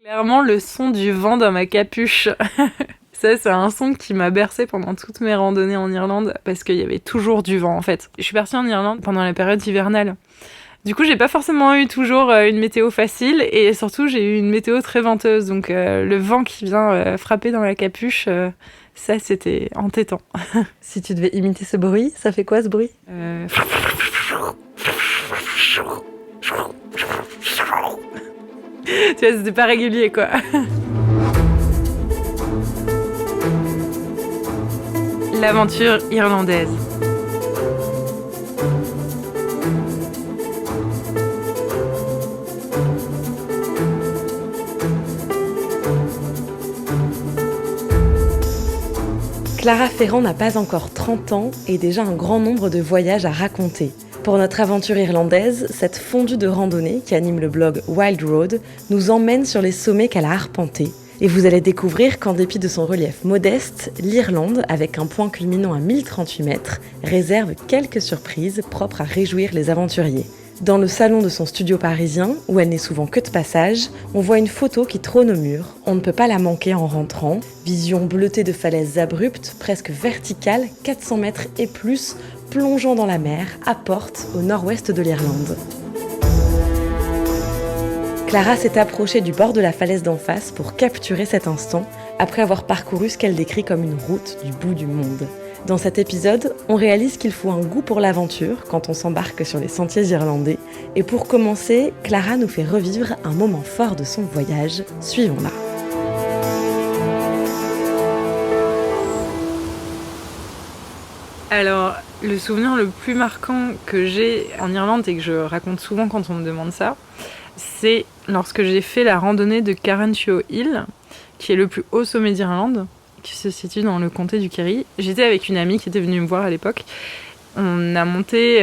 Clairement, le son du vent dans ma capuche. Ça, c'est un son qui m'a bercé pendant toutes mes randonnées en Irlande, parce qu'il y avait toujours du vent, en fait. Je suis partie en Irlande pendant la période hivernale. Du coup, j'ai pas forcément eu toujours une météo facile, et surtout, j'ai eu une météo très venteuse. Donc, le vent qui vient frapper dans la capuche, ça, c'était entêtant. Si tu devais imiter ce bruit, ça fait quoi ce bruit ? Tu vois, c'était pas régulier, quoi. L'aventure irlandaise. Clara Ferrand n'a pas encore 30 ans et déjà un grand nombre de voyages à raconter. Pour notre aventure irlandaise, cette fondue de randonnée qui anime le blog Wild Road nous emmène sur les sommets qu'elle a arpentés. Et vous allez découvrir qu'en dépit de son relief modeste, l'Irlande, avec un point culminant à 1038 mètres, réserve quelques surprises propres à réjouir les aventuriers. Dans le salon de son studio parisien, où elle n'est souvent que de passage, on voit une photo qui trône au mur. On ne peut pas la manquer en rentrant. Vision bleutée de falaises abruptes, presque verticales, 400 mètres et plus, plongeant dans la mer, à Porte, au nord-ouest de l'Irlande. Clara s'est approchée du bord de la falaise d'en face pour capturer cet instant, après avoir parcouru ce qu'elle décrit comme une route du bout du monde. Dans cet épisode, on réalise qu'il faut un goût pour l'aventure quand on s'embarque sur les sentiers irlandais. Et pour commencer, Clara nous fait revivre un moment fort de son voyage. Suivons-la. Alors, le souvenir le plus marquant que j'ai en Irlande et que je raconte souvent quand on me demande ça, c'est lorsque j'ai fait la randonnée de Carrauntio Hill, qui est le plus haut sommet d'Irlande, qui se situe dans le comté du Kerry. J'étais avec une amie qui était venue me voir à l'époque. On a monté,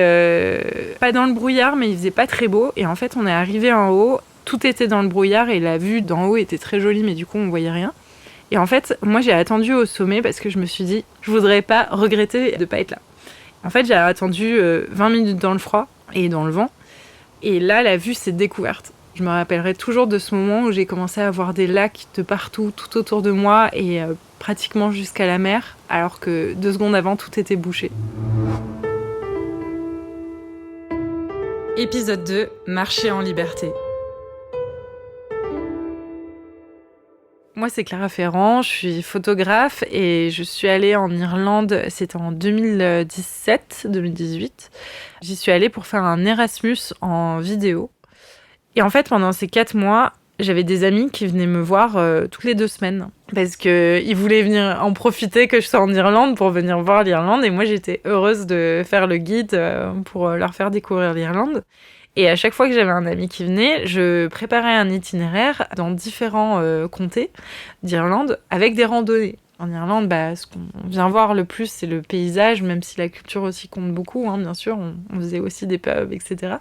pas dans le brouillard, mais il faisait pas très beau. Et en fait, on est arrivé en haut, tout était dans le brouillard et la vue d'en haut était très jolie, mais du coup, on voyait rien. Et en fait, moi, j'ai attendu au sommet parce que je me suis dit, je voudrais pas regretter de pas être là. En fait, j'ai attendu 20 minutes dans le froid et dans le vent. Et là, la vue s'est découverte. Je me rappellerai toujours de ce moment où j'ai commencé à voir des lacs de partout, tout autour de moi et pratiquement jusqu'à la mer, alors que 2 secondes avant, tout était bouché. Épisode 2, Marcher en liberté. Moi, c'est Clara Ferrand, je suis photographe et je suis allée en Irlande, c'était en 2017-2018. J'y suis allée pour faire un Erasmus en vidéo. Et en fait, pendant ces 4 mois, j'avais des amis qui venaient me voir toutes les 2 semaines. Parce qu'ils voulaient venir en profiter que je sois en Irlande pour venir voir l'Irlande. Et moi, j'étais heureuse de faire le guide pour leur faire découvrir l'Irlande. Et à chaque fois que j'avais un ami qui venait, je préparais un itinéraire dans différents comtés d'Irlande avec des randonnées. En Irlande, ce qu'on vient voir le plus, c'est le paysage, même si la culture aussi compte beaucoup, hein, bien sûr. On faisait aussi des pubs, etc.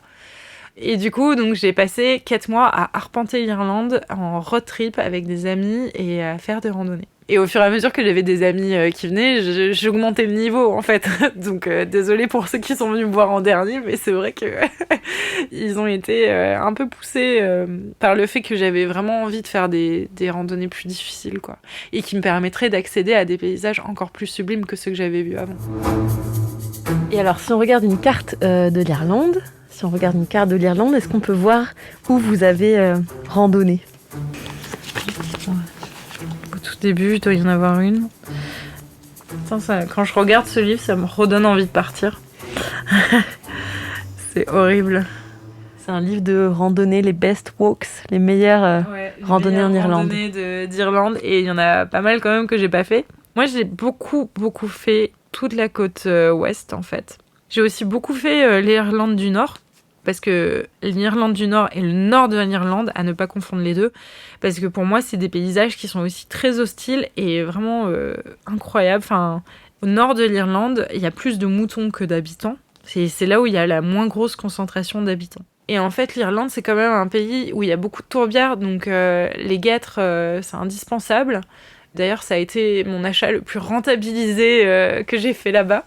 Et du coup, donc, j'ai passé 4 mois à arpenter l'Irlande en road trip avec des amis et à faire des randonnées. Et au fur et à mesure que j'avais des amis qui venaient, j'augmentais le niveau, en fait. Donc, désolée pour ceux qui sont venus me voir en dernier, mais c'est vrai que ils ont été un peu poussés par le fait que j'avais vraiment envie de faire des randonnées plus difficiles, quoi. Et qui me permettraient d'accéder à des paysages encore plus sublimes que ceux que j'avais vus avant. Et alors, si on regarde une carte de l'Irlande, est-ce qu'on peut voir où vous avez randonné ? Au tout début, il doit y en avoir une. Quand je regarde ce livre, ça me redonne envie de partir. C'est horrible. C'est un livre de randonnée, les best walks, les meilleures randonnées en Irlande. Randonnées d'Irlande, et il y en a pas mal quand même que j'ai pas fait. Moi, j'ai beaucoup fait toute la côte ouest, en fait. J'ai aussi beaucoup fait l'Irlande du Nord, parce que l'Irlande du Nord et le nord de l'Irlande, à ne pas confondre les deux, parce que pour moi, c'est des paysages qui sont aussi très hostiles et vraiment incroyables. Enfin, au nord de l'Irlande, il y a plus de moutons que d'habitants. C'est là où il y a la moins grosse concentration d'habitants. Et en fait, l'Irlande, c'est quand même un pays où il y a beaucoup de tourbières, donc les guêtres, c'est indispensable. D'ailleurs, ça a été mon achat le plus rentabilisé que j'ai fait là-bas.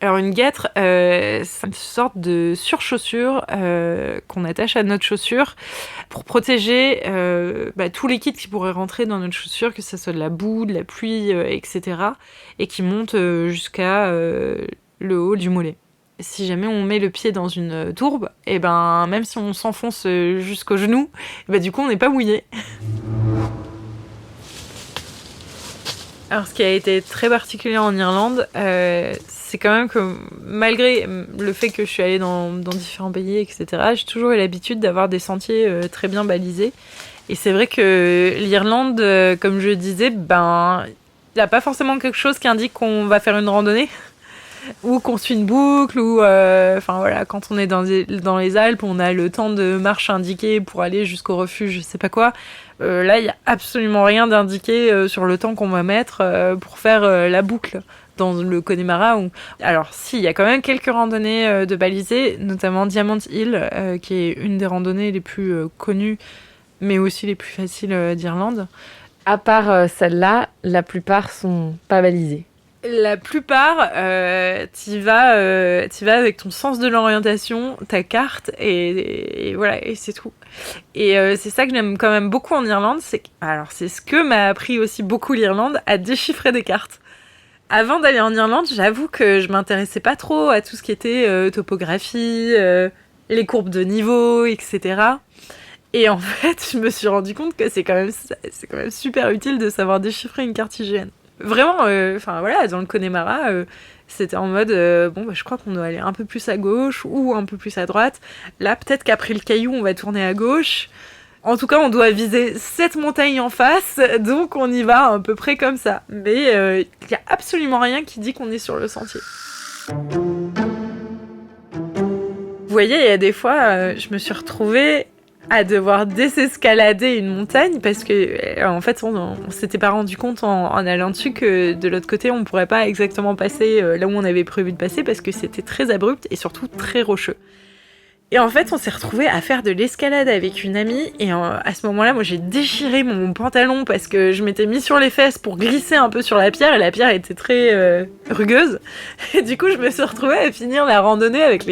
Alors une guêtre, c'est une sorte de surchaussure qu'on attache à notre chaussure pour protéger tout liquide qui pourrait rentrer dans notre chaussure, que ce soit de la boue, de la pluie, etc. et qui monte jusqu'à le haut du mollet. Si jamais on met le pied dans une tourbe, et même si on s'enfonce jusqu'au genou, du coup on n'est pas mouillé. Alors ce qui a été très particulier en Irlande, c'est quand même que malgré le fait que je suis allée dans différents pays, etc., j'ai toujours eu l'habitude d'avoir des sentiers très bien balisés. Et c'est vrai que l'Irlande, comme je disais, il n'y a pas forcément quelque chose qui indique qu'on va faire une randonnée ou qu'on suit une boucle, ou quand on est dans les Alpes, on a le temps de marche indiqué pour aller jusqu'au refuge, je sais pas quoi. Là, il n'y a absolument rien d'indiqué sur le temps qu'on va mettre pour faire la boucle dans le Connemara. Alors, si, il y a quand même quelques randonnées de balisées, notamment Diamond Hill, qui est une des randonnées les plus connues, mais aussi les plus faciles d'Irlande. À part celle-là, la plupart sont pas balisées. La plupart, t'y vas avec ton sens de l'orientation, ta carte, et voilà, et c'est tout. Et c'est ça que j'aime quand même beaucoup en Irlande, c'est ce que m'a appris aussi beaucoup l'Irlande, à déchiffrer des cartes. Avant d'aller en Irlande, j'avoue que je m'intéressais pas trop à tout ce qui était topographie, les courbes de niveau, etc. Et en fait, je me suis rendu compte que c'est quand même super utile de savoir déchiffrer une carte IGN. Vraiment, dans le Connemara, c'était en mode, je crois qu'on doit aller un peu plus à gauche ou un peu plus à droite. Là, peut-être qu'après le caillou, on va tourner à gauche. En tout cas, on doit viser cette montagne en face, donc on y va à peu près comme ça. Mais il n'y a absolument rien qui dit qu'on est sur le sentier. Vous voyez, il y a des fois, je me suis retrouvée à devoir désescalader une montagne parce que en fait on s'était pas rendu compte en allant dessus que de l'autre côté on pourrait pas exactement passer là où on avait prévu de passer parce que c'était très abrupt et surtout très rocheux. Et en fait, on s'est retrouvés à faire de l'escalade avec une amie et à ce moment-là, moi j'ai déchiré mon pantalon parce que je m'étais mis sur les fesses pour glisser un peu sur la pierre et la pierre était très rugueuse. Et du coup, je me suis retrouvée à finir la randonnée avec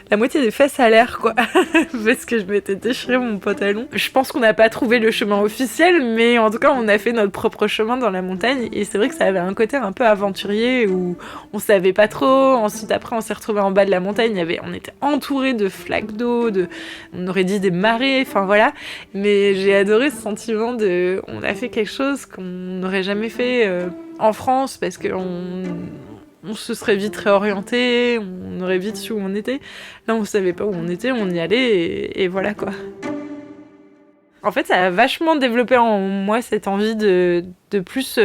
la moitié des fesses à l'air, quoi. Parce que je m'étais déchiré mon pantalon. Je pense qu'on n'a pas trouvé le chemin officiel, mais en tout cas, on a fait notre propre chemin dans la montagne et c'est vrai que ça avait un côté un peu aventurier où on savait pas trop. Ensuite, après, on s'est retrouvés en bas de la montagne, on était entourés de flaques d'eau, on aurait dit des marées, enfin voilà. Mais j'ai adoré ce sentiment on a fait quelque chose qu'on n'aurait jamais fait en France parce qu'on se serait vite réorienté, on aurait vite su où on était. Là, on savait pas où on était, on y allait et voilà quoi. En fait, ça a vachement développé en moi cette envie de plus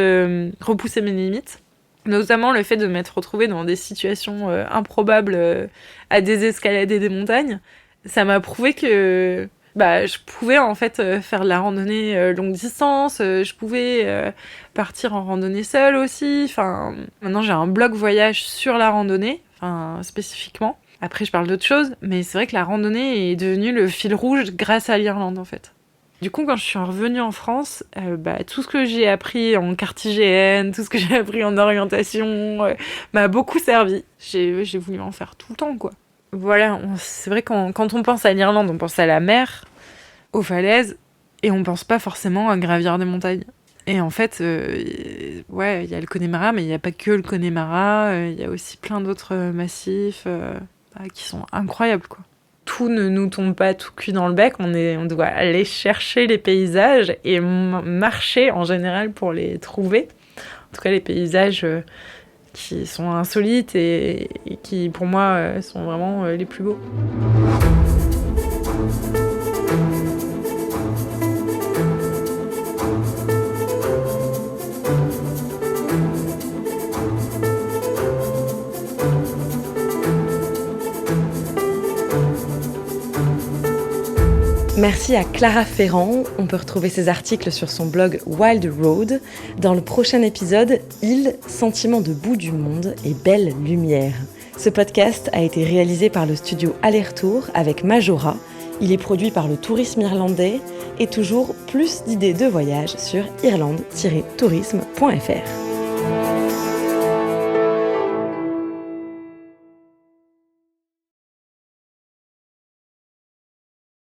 repousser mes limites. Notamment le fait de m'être retrouvée dans des situations improbables à désescalader des montagnes. Ça m'a prouvé que je pouvais en fait faire de la randonnée longue distance, je pouvais partir en randonnée seule aussi. Enfin, maintenant j'ai un blog voyage sur la randonnée, spécifiquement. Après je parle d'autres choses, mais c'est vrai que la randonnée est devenue le fil rouge grâce à l'Irlande en fait. Du coup, quand je suis revenue en France, tout ce que j'ai appris en carte IGN, tout ce que j'ai appris en orientation, m'a beaucoup servi. J'ai voulu en faire tout le temps, quoi. Voilà, c'est vrai quand on pense à l'Irlande, on pense à la mer, aux falaises, et on pense pas forcément à gravir des montagnes. Et en fait, il y a le Connemara, mais il n'y a pas que le Connemara, il y a aussi plein d'autres massifs qui sont incroyables, quoi. Tout ne nous tombe pas tout cuit dans le bec, on doit aller chercher les paysages et marcher en général pour les trouver. En tout cas, les paysages qui sont insolites et qui, pour moi, sont vraiment les plus beaux. Merci à Clara Ferrand. On peut retrouver ses articles sur son blog Wild Road. Dans le prochain épisode, Île, sentiment de bout du monde et belle lumière. Ce podcast a été réalisé par le studio Aller-Retour avec Majora. Il est produit par le Tourisme Irlandais et toujours plus d'idées de voyage sur irlande-tourisme.fr.